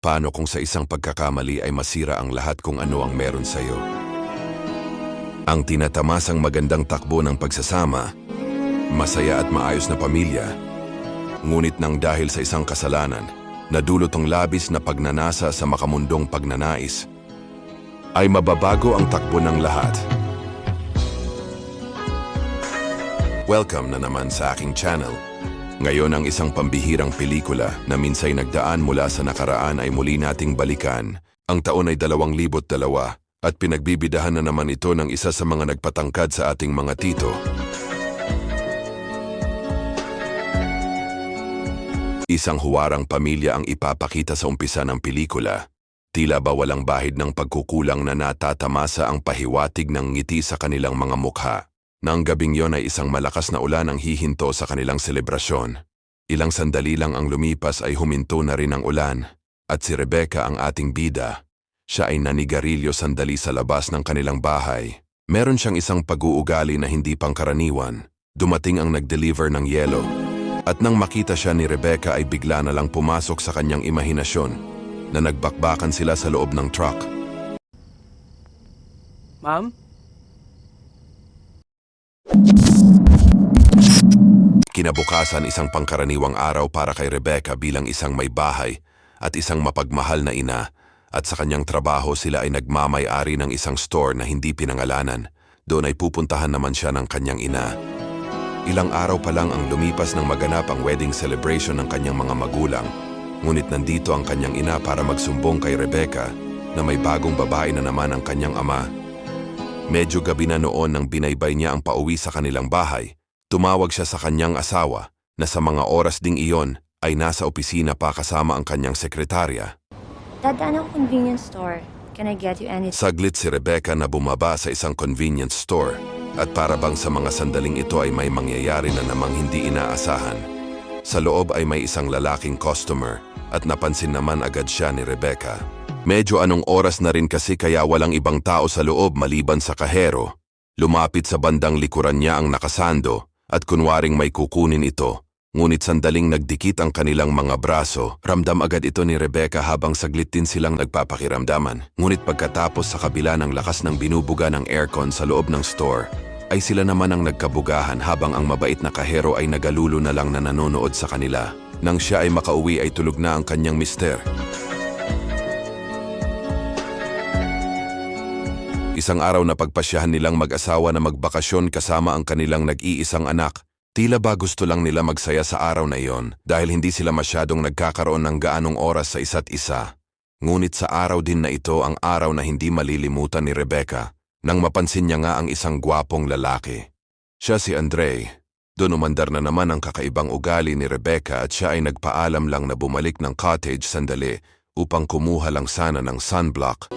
Paano kung sa isang pagkakamali ay masira ang lahat kung ano ang meron sa'yo? Ang tinatamasang magandang takbo ng pagsasama, masaya at maayos na pamilya, ngunit nang dahil sa isang kasalanan, nadulot ang labis na pagnanasa sa makamundong pagnanais, ay mababago ang takbo ng lahat. Welcome na naman sa aking channel. Ngayon ang isang pambihirang pelikula na minsay nagdaan mula sa nakaraan ay muli nating balikan. Ang taon ay 2002 at pinagbibidahan na naman ito ng isa sa mga nagpatangkad sa ating mga tito. Isang huwarang pamilya ang ipapakita sa umpisa ng pelikula. Tila ba walang bahid ng pagkukulang na natatamasa ang pahiwatig ng ngiti sa kanilang mga mukha. Nang gabing yon ay isang malakas na ulan ang hihinto sa kanilang selebrasyon. Ilang sandali lang ang lumipas ay huminto na rin ang ulan, at si Rebecca ang ating bida. Siya ay nanigarilyo sandali sa labas ng kanilang bahay. Meron siyang isang pag-uugali na hindi pangkaraniwan. Dumating ang nag-deliver ng yelo. At nang makita siya ni Rebecca ay bigla na lang pumasok sa kanyang imahinasyon na nagbakbakan sila sa loob ng truck. Ma'am? Kinabukasan isang pangkaraniwang araw para kay Rebecca bilang isang may bahay at isang mapagmahal na ina, at sa kanyang trabaho sila ay nagmamay-ari ng isang store na hindi pinangalanan. Doon ay pupuntahan naman siya ng kanyang ina. Ilang araw pa lang ang lumipas nang maganap ang wedding celebration ng kanyang mga magulang, ngunit nandito ang kanyang ina para magsumbong kay Rebecca na may bagong babae na naman ang kanyang ama. Medyo gabi na noon nang binaybay niya ang pauwi sa kanilang bahay. Tumawag siya sa kanyang asawa na sa mga oras ding iyon ay nasa opisina pa kasama ang kanyang sekretarya. Dadaan ako convenience store. Can I get you anything? Saglit si Rebecca na bumaba sa isang convenience store at para bang sa mga sandaling ito ay may mangyayari na namang hindi inaasahan. Sa loob ay may isang lalaking customer at napansin naman agad siya ni Rebecca. Medyo anong oras na rin kasi kaya walang ibang tao sa loob maliban sa kahero. Lumapit sa bandang likuran niya ang nakasando at kunwaring may kukunin ito, ngunit sandaling nagdikit ang kanilang mga braso. Ramdam agad ito ni Rebecca habang saglit din silang nagpapakiramdaman. Ngunit pagkatapos sa kabila ng lakas ng binubuga ng aircon sa loob ng store, ay sila naman ang nagkabugahan habang ang mabait na kahero ay nagalulo na lang na nanonood sa kanila. Nang siya ay makauwi ay tulog na ang kanyang mister. Isang araw na pagpasyahan nilang mag-asawa na magbakasyon kasama ang kanilang nag-iisang anak. Tila ba gusto lang nila magsaya sa araw na iyon dahil hindi sila masyadong nagkakaroon ng gaanong oras sa isa't isa. Ngunit sa araw din na ito ang araw na hindi malilimutan ni Rebecca nang mapansin niya nga ang isang gwapong lalaki. Siya si Andre. Doon umandar na naman ang kakaibang ugali ni Rebecca at siya ay nagpaalam lang na bumalik ng cottage sandali upang kumuha lang sana ng sunblock.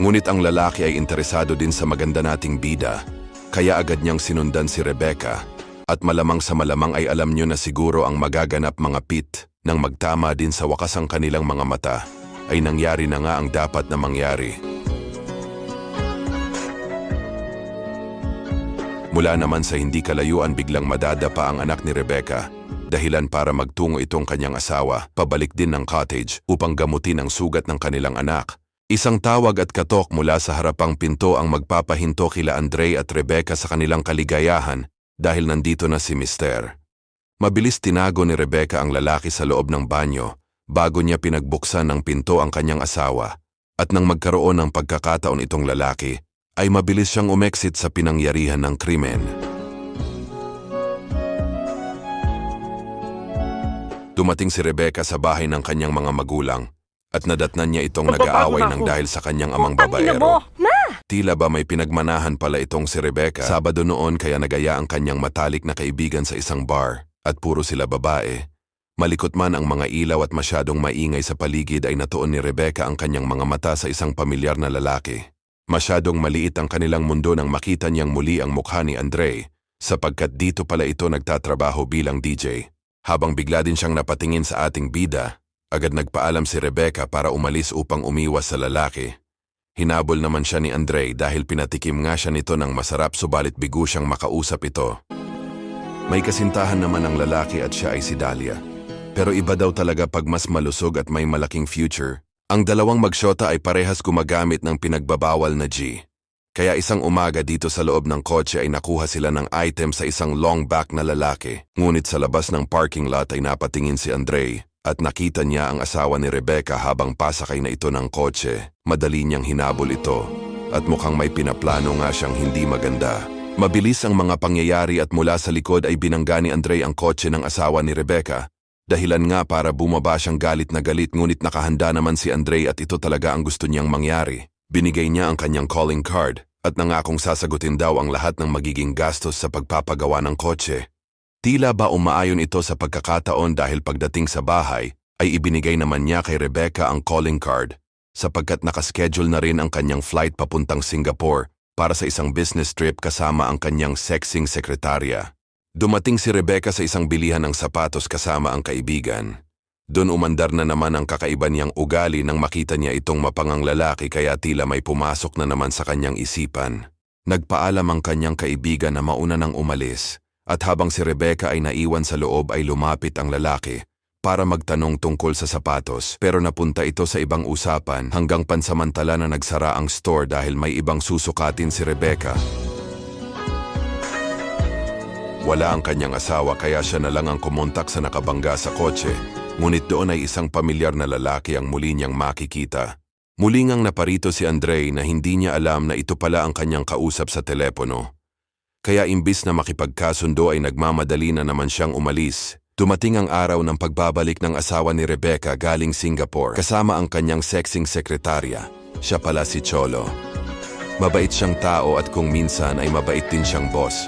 Ngunit ang lalaki ay interesado din sa maganda nating bida, kaya agad niyang sinundan si Rebecca at malamang sa malamang ay alam niyo na siguro ang magaganap mga pit nang magtama din sa wakas ang kanilang mga mata ay nangyari na nga ang dapat na mangyari. Mula naman sa hindi kalayuan biglang madadapa ang anak ni Rebecca, dahilan para magtungo itong kanyang asawa pabalik din ng cottage upang gamutin ang sugat ng kanilang anak. Isang tawag at katok mula sa harapang pinto ang magpapahinto kila Andre at Rebecca sa kanilang kaligayahan dahil nandito na si Mister. Mabilis tinago ni Rebecca ang lalaki sa loob ng banyo bago niya pinagbuksan ng pinto ang kanyang asawa, at nang magkaroon ng pagkakataon itong lalaki, ay mabilis siyang umexit sa pinangyarihan ng krimen. Dumating si Rebecca sa bahay ng kanyang mga magulang at nadatnan niya itong nag-aaway ng dahil sa kanyang amang babaero. Tila ba may pinagmanahan pala itong si Rebecca. Sabado noon kaya nagaya ang kanyang matalik na kaibigan sa isang bar at puro sila babae. Malikot man ang mga ilaw at masyadong maingay sa paligid ay natuon ni Rebecca ang kanyang mga mata sa isang pamilyar na lalaki. Masyadong maliit ang kanilang mundo nang makita niyang muli ang mukha ni Andre, sapagkat dito pala ito nagtatrabaho bilang DJ. Habang bigla din siyang napatingin sa ating bida, agad nagpaalam si Rebecca para umalis upang umiwas sa lalaki. Hinabol naman siya ni Andre dahil pinatikim nga siya nito ng masarap subalit bigo siyang makausap ito. May kasintahan naman ang lalaki at siya ay si Dahlia. Pero iba daw talaga pag mas malusog at may malaking future. Ang dalawang magsyota ay parehas gumagamit ng pinagbabawal na G. Kaya isang umaga dito sa loob ng kotse ay nakuha sila ng item sa isang long back na lalaki. Ngunit sa labas ng parking lot ay napatingin si Andre at nakita niya ang asawa ni Rebecca habang pasakay na ito ng kotse. Madali niyang hinabol ito at mukhang may pinaplano nga siyang hindi maganda. Mabilis ang mga pangyayari at mula sa likod ay binangga ni Andre ang kotse ng asawa ni Rebecca. Dahilan nga para bumaba siyang galit na galit ngunit nakahanda naman si Andre at ito talaga ang gusto niyang mangyari. Binigay niya ang kanyang calling card at nangakong sasagutin daw ang lahat ng magiging gastos sa pagpapagawa ng kotse. Tila ba umaayon ito sa pagkakataon dahil pagdating sa bahay ay ibinigay naman niya kay Rebecca ang calling card sapagkat nakaschedule na rin ang kanyang flight papuntang Singapore para sa isang business trip kasama ang kanyang sexing sekretarya. Dumating si Rebecca sa isang bilihan ng sapatos kasama ang kaibigan. Doon umandar na naman ang kakaiba niyang ugali nang makita niya itong mapangang lalaki kaya tila may pumasok na naman sa kanyang isipan. Nagpaalam ang kanyang kaibigan na mauna nang umalis at habang si Rebecca ay naiwan sa loob ay lumapit ang lalaki para magtanong tungkol sa sapatos pero napunta ito sa ibang usapan hanggang pansamantala na nagsara ang store dahil may ibang susukatin si Rebecca. Wala ang kanyang asawa kaya siya na lang ang kumontak sa nakabangga sa kotse, ngunit doon ay isang pamilyar na lalaki ang muli niyang makikita. Muli ngang naparito si Andre na hindi niya alam na ito pala ang kanyang kausap sa telepono. Kaya imbis na makipagkasundo ay nagmamadali na naman siyang umalis. Dumating ang araw ng pagbabalik ng asawa ni Rebecca galing Singapore kasama ang kanyang sexing sekretarya. Siya pala si Cholo. Mabait siyang tao at kung minsan ay mabait din siyang boss.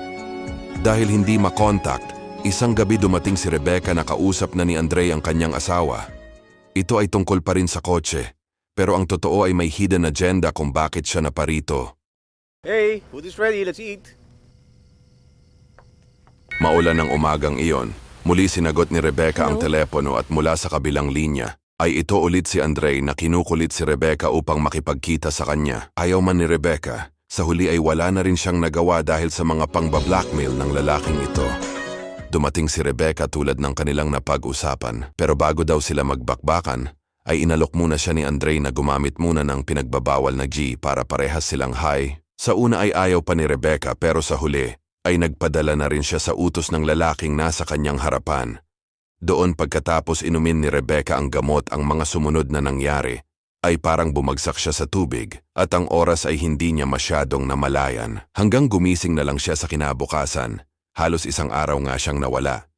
Dahil hindi makontakt, isang gabi dumating si Rebecca na kausap na ni Andre ang kanyang asawa. Ito ay tungkol pa rin sa kotse, pero ang totoo ay may hidden agenda kung bakit siya naparito. Hey, food is ready. Let's eat. Maulan ng umagang iyon. Muli sinagot ni Rebecca ang Hello? telepono at mula sa kabilang linya ay ito ulit si Andre na kinukulit si Rebecca upang makipagkita sa kanya. Ayaw man ni Rebecca, sa huli ay wala na rin siyang nagawa dahil sa mga pangba-blackmail ng lalaking ito. Dumating si Rebecca tulad ng kanilang napag-usapan pero bago daw sila magbakbakan ay inalok muna siya ni Andre na gumamit muna ng pinagbabawal na G para parehas silang high. Sa una ay ayaw pa ni Rebecca pero sa huli ay nagpadala na rin siya sa utos ng lalaking nasa kanyang harapan. Doon pagkatapos inumin ni Rebecca ang gamot ang mga sumunod na nangyari, ay parang bumagsak siya sa tubig at ang oras ay hindi niya masyadong namalayan. Hanggang gumising na lang siya sa kinabukasan, halos isang araw nga siyang nawala.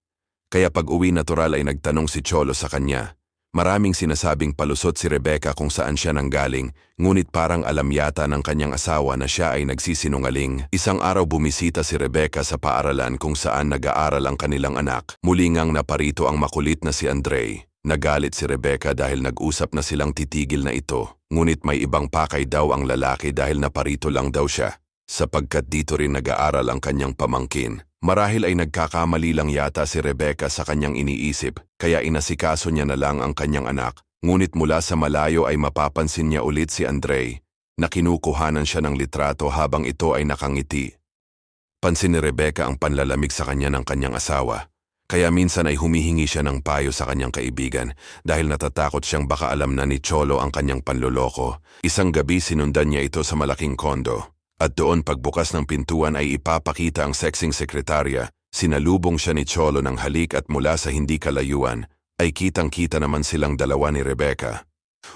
Kaya pag uwi natural ay nagtanong si Cholo sa kanya. Maraming sinasabing palusot si Rebecca kung saan siya nanggaling, ngunit parang alam yata ng kanyang asawa na siya ay nagsisinungaling. Isang araw bumisita si Rebecca sa paaralan kung saan nag-aaral ang kanilang anak. Muli ngang naparito ang makulit na si Andre. Nagalit si Rebecca dahil nag-usap na silang titigil na ito. Ngunit may ibang pakay daw ang lalaki dahil naparito lang daw siya. Sapagkat dito rin nag-aaral ang kanyang pamangkin. Marahil ay nagkakamali lang yata si Rebecca sa kanyang iniisip, kaya inasikaso niya na lang ang kanyang anak. Ngunit mula sa malayo ay mapapansin niya ulit si Andre, na kinukuhanan siya ng litrato habang ito ay nakangiti. Pansin ni Rebecca ang panlalamig sa kanya ng kanyang asawa, kaya minsan ay humihingi siya ng payo sa kanyang kaibigan dahil natatakot siyang baka alam na ni Cholo ang kanyang panloloko. Isang gabi sinundan niya ito sa malaking kondo. At doon pagbukas ng pintuan ay ipapakita ang sexing sekretarya. Sinalubong siya ni Cholo ng halik at mula sa hindi kalayuan ay kitang-kita naman silang dalawa ni Rebecca.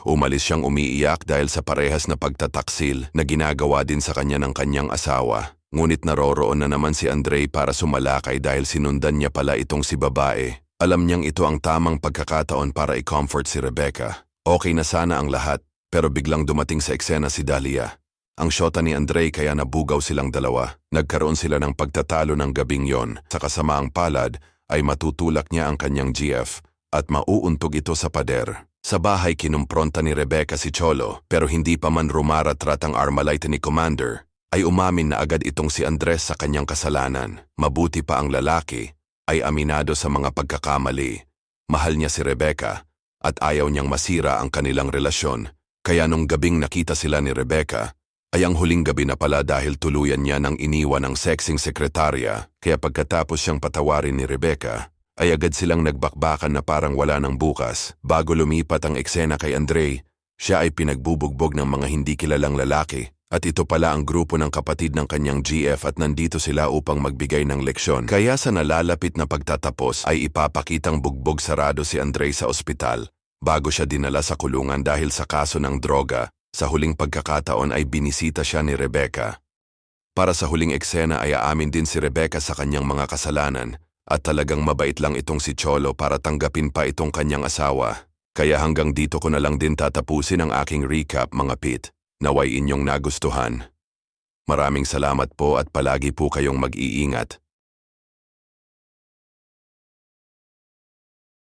Umalis siyang umiiyak dahil sa parehas na pagtataksil na ginagawa din sa kanya ng kanyang asawa. Ngunit naroroon na naman si Andre para sumalakay dahil sinundan niya pala itong si babae. Alam niyang ito ang tamang pagkakataon para i-comfort si Rebecca. Okay na sana ang lahat pero biglang dumating sa eksena si Dahlia. Ang syota ni Andre kaya nabugaw silang dalawa. Nagkaroon sila ng pagtatalo ng gabing yon. Sa kasamaang palad ay matutulak niya ang kanyang GF at mauuntog ito sa pader. Sa bahay kinumpronta ni Rebecca si Cholo pero hindi pa man rumaratrat ang Armalite ni Commander ay umamin na agad itong si Andres sa kanyang kasalanan. Mabuti pa ang lalaki ay aminado sa mga pagkakamali. Mahal niya si Rebecca at ayaw niyang masira ang kanilang relasyon. Kaya nung gabing nakita sila ni Rebecca ay ang huling gabi na pala dahil tuluyan niya nang iniwan ang sexing sekretarya. Kaya pagkatapos siyang patawarin ni Rebecca, ay agad silang nagbakbakan na parang wala ng bukas. Bago lumipat ang eksena kay Andre, siya ay pinagbubugbog ng mga hindi kilalang lalaki. At ito pala ang grupo ng kapatid ng kanyang GF at nandito sila upang magbigay ng leksyon. Kaya sa nalalapit na pagtatapos ay ipapakitang bugbog sarado si Andre sa ospital bago siya dinala sa kulungan dahil sa kaso ng droga. Sa huling pagkakataon ay binisita siya ni Rebecca. Para sa huling eksena ay aamin din si Rebecca sa kanyang mga kasalanan at talagang mabait lang itong si Cholo para tanggapin pa itong kanyang asawa. Kaya hanggang dito ko na lang din tatapusin ang aking recap mga pit. Naway inyong nagustuhan. Maraming salamat po at palagi po kayong mag-iingat.